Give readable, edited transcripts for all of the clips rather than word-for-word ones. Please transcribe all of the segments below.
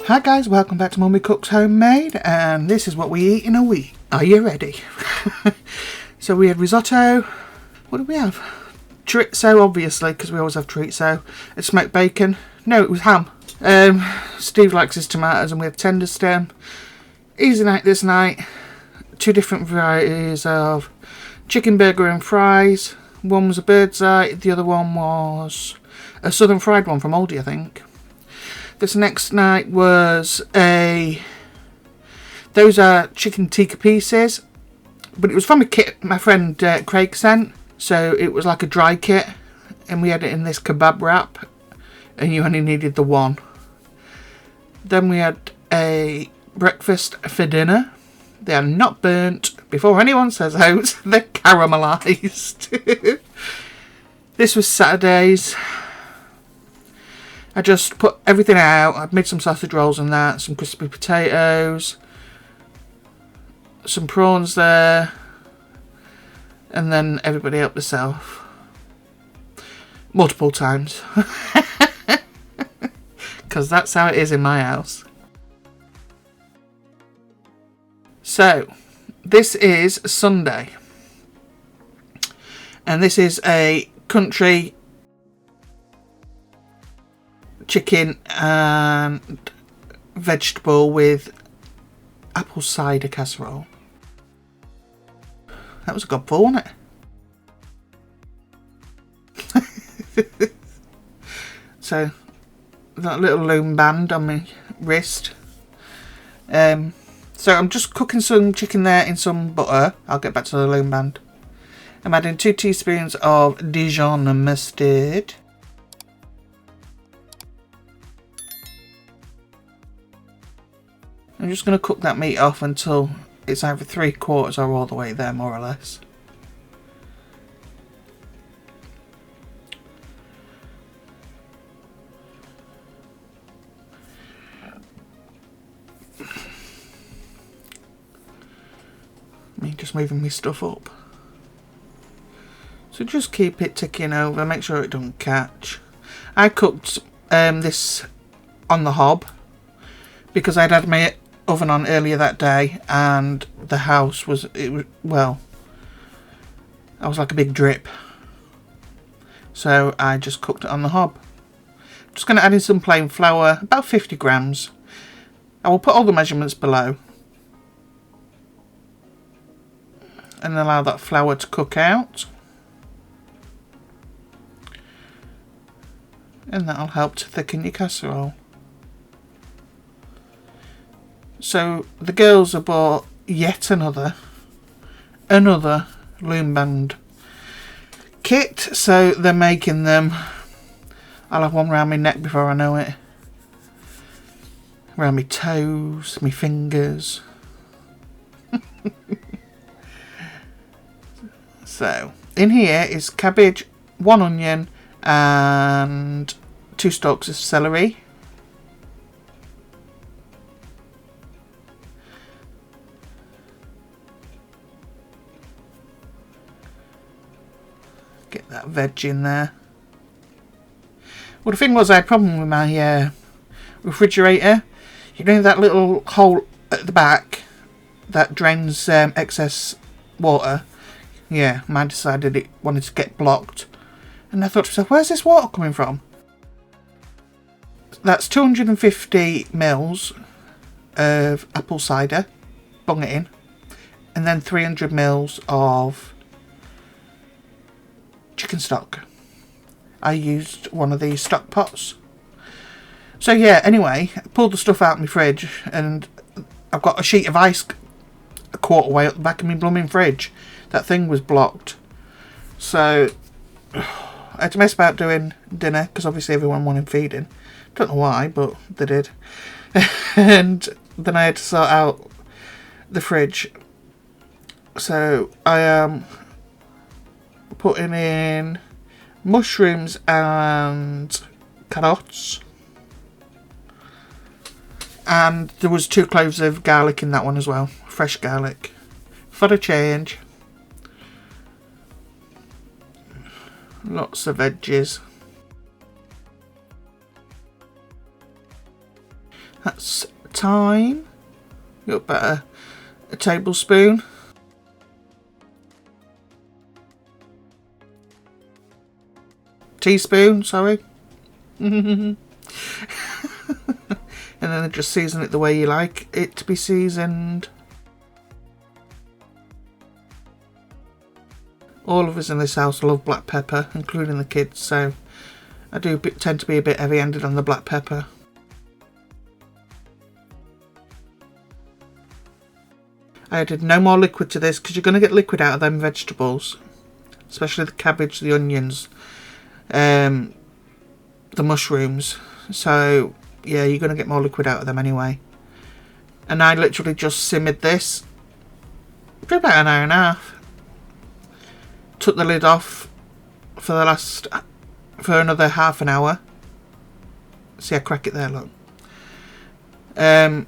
Hi guys, welcome back to Mummy Cooks Homemade, and this is what we eat in a week. Are you ready? So we had risotto. What did we have? Chorizo, obviously, because we always have chorizo. And smoked bacon. No, it was ham. Steve likes his tomatoes, and we have tender stem. Easy night this night. 2 different varieties of chicken burger and fries. One was a bird's eye, the other one was a southern fried one from Aldi, I think. This next night was those are chicken tikka pieces, but it was from a kit my friend Craig sent, so it was like a dry kit, and we had it in this kebab wrap, and you only needed the one. Then we had a breakfast for dinner. They are not burnt. Before anyone says out, they're caramelised. This was Saturday's. I just put everything out. I've made some sausage rolls and that, some crispy potatoes, some prawns there, and then everybody helped themselves. Multiple times. Because that's how it is in my house. So, this is Sunday. And this is a country chicken and vegetable with apple cider casserole. That was a good pull, wasn't it? So, that little loom band on my wrist. So I'm just cooking some chicken there in some butter. I'll get back to the loom band. I'm adding 2 teaspoons of Dijon mustard. I'm just going to cook that meat off until it's either 3/4 or all the way there, more or less. Me just moving my stuff up. So just keep it ticking over, make sure it doesn't catch. I cooked this on the hob because I'd had my oven on earlier that day, and the house was, well, I was like a big drip. So I just cooked it on the hob. Just going to add in some plain flour, about 50 grams. I will put all the measurements below. And allow that flour to cook out. And that'll help to thicken your casserole. So the girls have bought yet another loom band kit, so they're making them. I'll have one round my neck before I know it. Around my toes, my fingers. So, in here is cabbage, 1 onion, and 2 stalks of celery. Get that veg in there. Well, the thing was, I had a problem with my refrigerator. You know that little hole at the back that drains excess water? Yeah, mine decided it wanted to get blocked. And I thought to myself, where's this water coming from? That's 250 mils of apple cider. Bung it in. And then 300 mils of chicken stock. I used one of these stock pots. So yeah, anyway, I pulled the stuff out of my fridge, and I've got a sheet of ice a quarter way up the back of my blooming fridge. That thing was blocked. So I had to mess about doing dinner, because obviously everyone wanted feeding. Don't know why, but they did. And then I had to sort out the fridge. So I am putting in mushrooms and carrots. And there was 2 cloves of garlic in that one as well. Fresh garlic. For a change. Lots of veggies. That's thyme. Got about a tablespoon. Teaspoon, sorry. And then just season it the way you like it to be seasoned. All of us in this house love black pepper, including the kids, so I do tend to be a bit heavy-handed on the black pepper. I added no more liquid to this because you're going to get liquid out of them vegetables, especially the cabbage, the onions, the mushrooms. So yeah, you're going to get more liquid out of them anyway. And I literally just simmered this for about an hour and a half. Took the lid off for another half an hour. See, I crack it there, look. And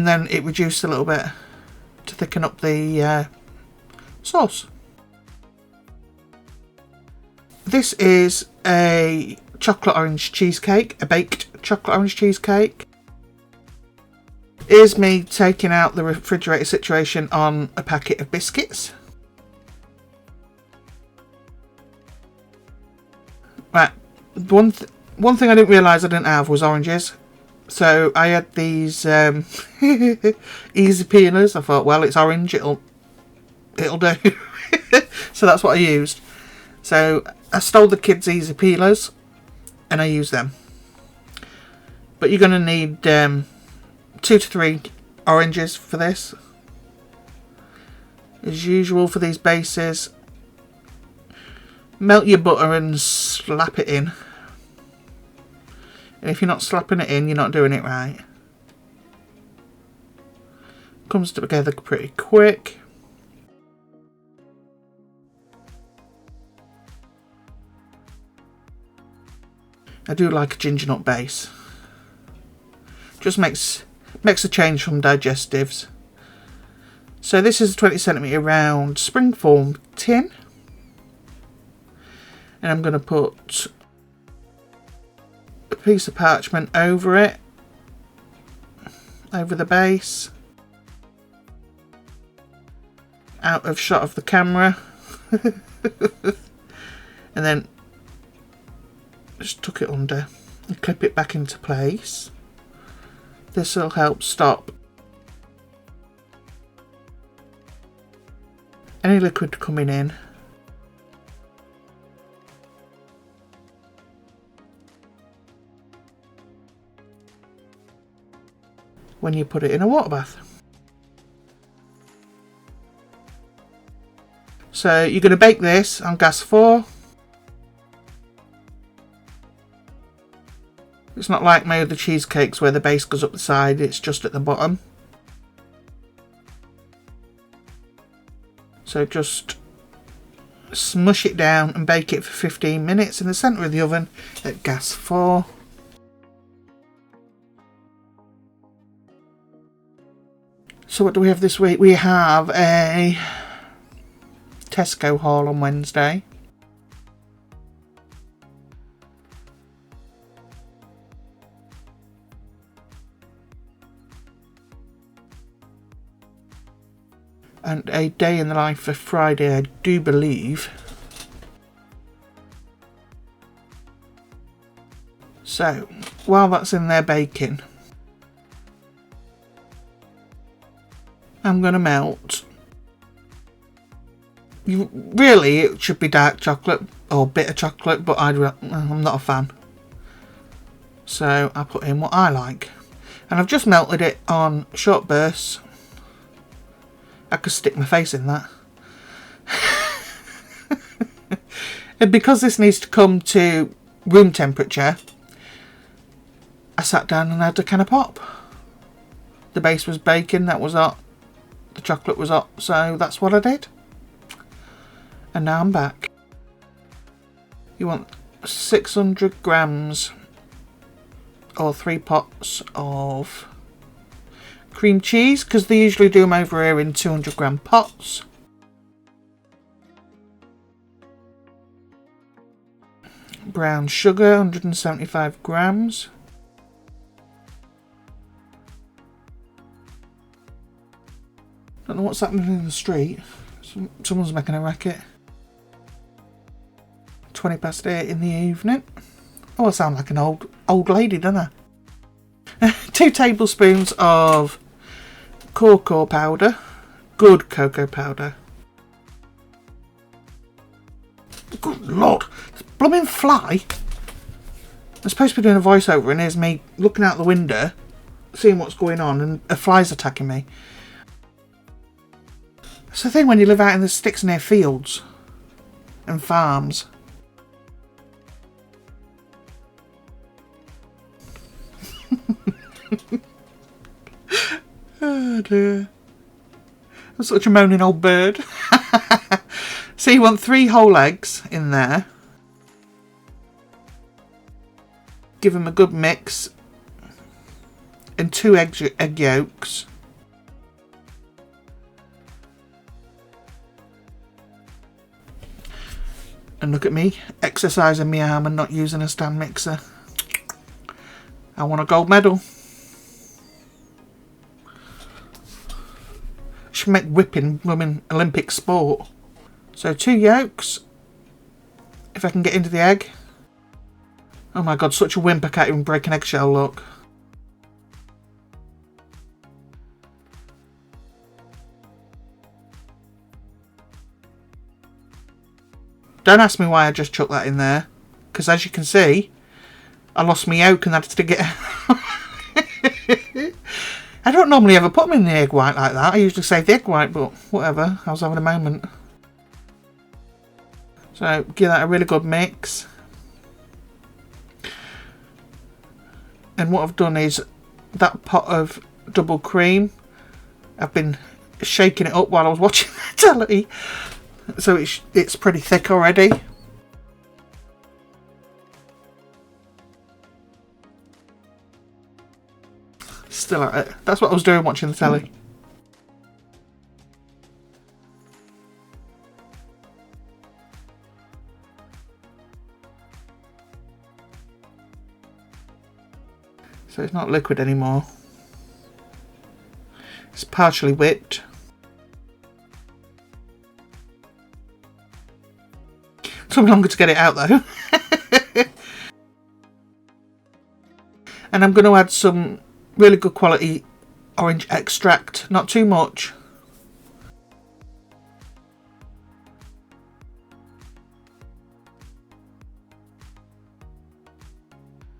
then it reduced a little bit to thicken up the sauce. This is a chocolate orange cheesecake, a baked chocolate orange cheesecake. Here's me taking out the refrigerator situation on a packet of biscuits. Right, one thing I didn't realise I didn't have was oranges. So I had these easy peelers. I thought, well, it's orange, it'll do. So that's what I used. So I stole the kids' easy peelers and I used them. But you're going to need 2 to 3 oranges for this. As usual for these bases, melt your butter and slap it in. And if you're not slapping it in, you're not doing it right. Comes together pretty quick. I do like a ginger nut base. Just makes a change from digestives. So this is a 20cm round springform tin. And I'm going to put a piece of parchment over it, over the base, out of shot of the camera, and then just tuck it under and clip it back into place. This will help stop any liquid coming in. When you put it in a water bath. So you're going to bake this on gas 4. It's not like my other cheesecakes where the base goes up the side, it's just at the bottom. So just smush it down and bake it for 15 minutes in the centre of the oven at gas 4. So what do we have this week? We have a Tesco haul on Wednesday. And a day in the life for Friday, I do believe. So, while that's in there baking, I'm going to melt. Really, it should be dark chocolate or bitter chocolate, but I'm not a fan. So I put in what I like. And I've just melted it on short bursts. I could stick my face in that. And because this needs to come to room temperature, I sat down and had a can of pop. The base was baking, that was hot. The chocolate was hot, so that's what I did. And now I'm back. You want 600 grams or 3 pots of cream cheese, because they usually do them over here in 200 gram pots. Brown sugar, 175 grams. Don't know what's happening in the street. Someone's making a racket. 8:20 in the evening. Oh, I sound like an old lady, don't I? 2 tablespoons of cocoa powder. Good cocoa powder. Good lord, it's a blooming fly. I'm supposed to be doing a voiceover, and here's me looking out the window, seeing what's going on, and a fly's attacking me. It's the thing when you live out in the sticks near fields and farms. Oh dear. I'm such a moaning old bird. So you want 3 whole eggs in there. Give them a good mix. And 2 egg yolks. And look at me, exercising my arm and not using a stand mixer. I want a gold medal. Should make whipping blooming Olympic sport. So 2 yolks. If I can get into the egg. Oh my god, such a wimp, I can't even break an eggshell, look. Don't ask me why I just chucked that in there. Because as you can see, I lost my yolk and had to get... I don't normally ever put them in the egg white like that. I usually save the egg white, but whatever. I was having a moment. So give that a really good mix. And what I've done is that pot of double cream, I've been shaking it up while I was watching the telly. So it's pretty thick already. Still at it. That's what I was doing watching the telly. So it's not liquid anymore. It's partially whipped. Took me longer to get it out though. And I'm going to add some really good quality orange extract. Not too much.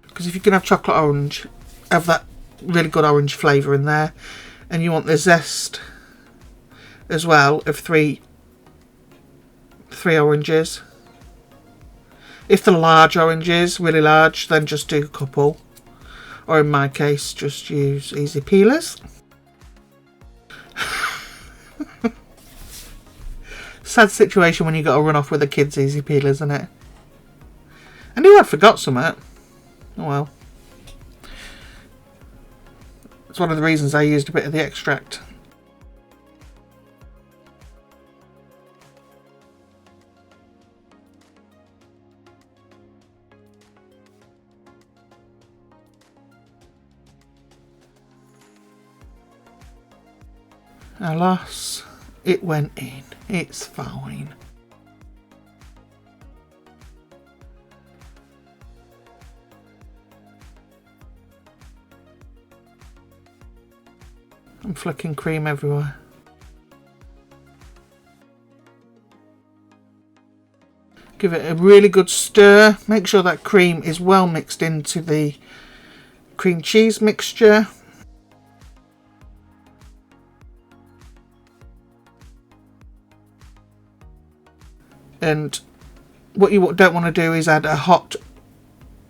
Because if you can have chocolate orange, have that really good orange flavour in there. And you want the zest as well of 3 oranges. If they're large oranges, really large, then just do a couple. Or in my case, just use easy peelers. Sad situation when you got to run off with the kids' easy peelers, isn't it? I knew I'd forgot something. Oh well. It's one of the reasons I used a bit of the extract. Alas, it went in. It's fine. I'm flicking cream everywhere. Give it a really good stir. Make sure that cream is well mixed into the cream cheese mixture. And what you don't want to do is add a hot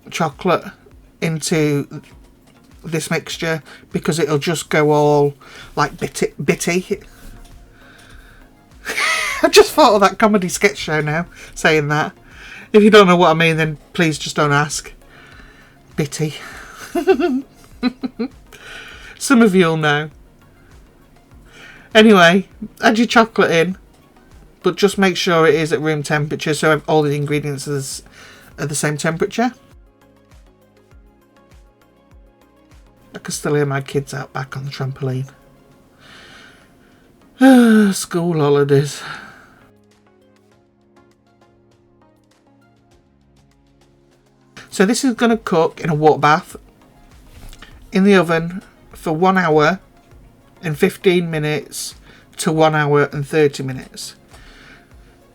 chocolate into this mixture, because it'll just go all like bitty. I just thought of that comedy sketch show now, saying that. If you don't know what I mean, then please just don't ask. Bitty. Some of you'll know. Anyway, add your chocolate in. But just make sure it is at room temperature, so all the ingredients are the same temperature. I can still hear my kids out back on the trampoline. School holidays. So this is going to cook in a water bath in the oven for 1 hour and 15 minutes to 1 hour and 30 minutes.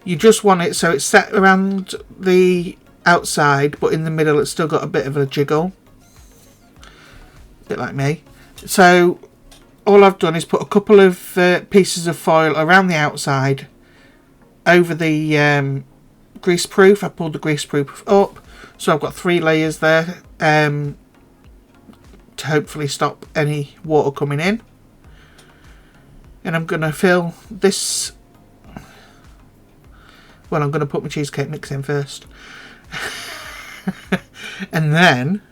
You just want it so it's set around the outside, but in the middle it's still got a bit of a jiggle. A bit like me. So all I've done is put a couple of pieces of foil around the outside over the grease proof. I pulled the grease proof up, so I've got 3 layers there to hopefully stop any water coming in. And I'm going to fill this. Well, I'm going to put my cheesecake mix in first. and then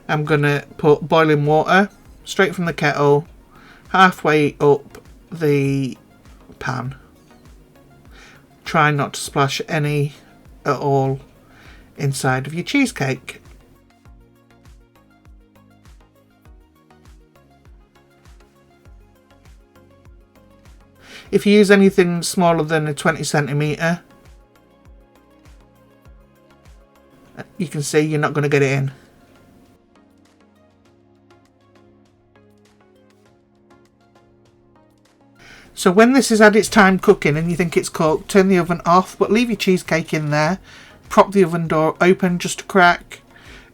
I'm going to put boiling water straight from the kettle halfway up the pan. Try not to splash any at all inside of your cheesecake. If you use anything smaller than a 20 centimetre, you can see you're not going to get it in. So when this has had its time cooking and you think it's cooked, turn the oven off, but leave your cheesecake in there. Prop the oven door open just a crack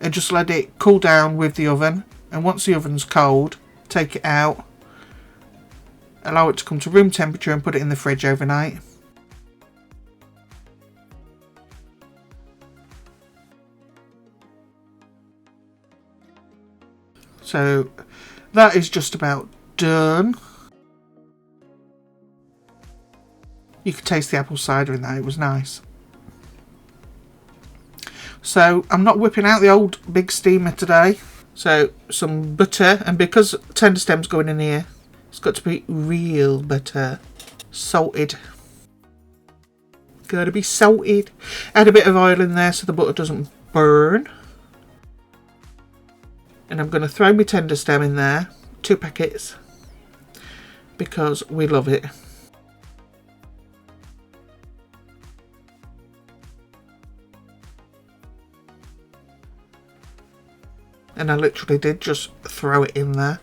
and just let it cool down with the oven. And once the oven's cold, take it out. Allow it to come to room temperature and put it in the fridge overnight. So that is just about done. You could taste the apple cider in that, it was nice. So I'm not whipping out the old big steamer today. So some butter, and because tender stem's going in here, it's got to be real butter. Salted. Gotta be salted. Add a bit of oil in there so the butter doesn't burn. And I'm going to throw my tender stem in there. 2 packets. Because we love it. And I literally did just throw it in there.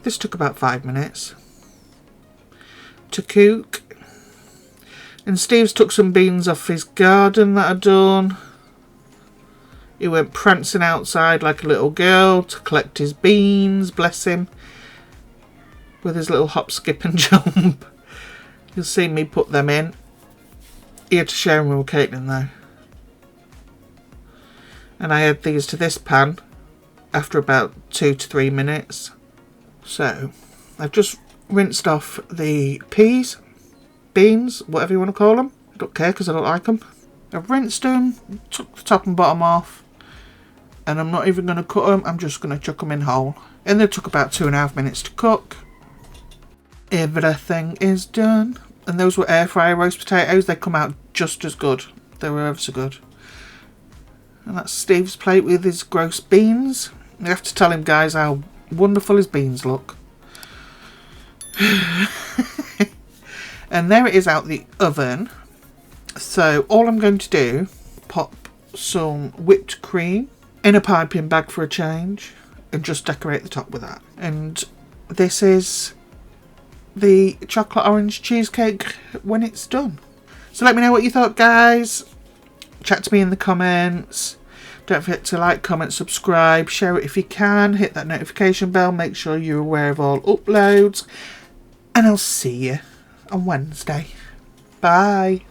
This took about 5 minutes to cook. And Steve's took some beans off his garden that I'd done. He went prancing outside like a little girl to collect his beans, bless him. With his little hop, skip and jump. You'll see me put them in. He had to share them with Caitlin though. And I add these to this pan after about 2 to 3 minutes. So, I've just rinsed off the peas, beans, whatever you want to call them. I don't care because I don't like them. I've rinsed them, took the top and bottom off, and I'm not even going to cut them, I'm just going to chuck them in whole. And they took about 2.5 minutes to cook. Everything is done. And those were air fryer roast potatoes, they come out just as good. They were ever so good. And that's Steve's plate with his gross beans. You have to tell him, guys, how wonderful his beans look. And there it is out the oven. So all I'm going to do, pop some whipped cream in a piping bag for a change and just decorate the top with that. And this is the chocolate orange cheesecake when it's done. So let me know what you thought, guys. Chat to me in the comments. Don't forget to like, comment, subscribe, share it if you can, hit that notification bell, make sure you're aware of all uploads, and I'll see you on Wednesday. Bye.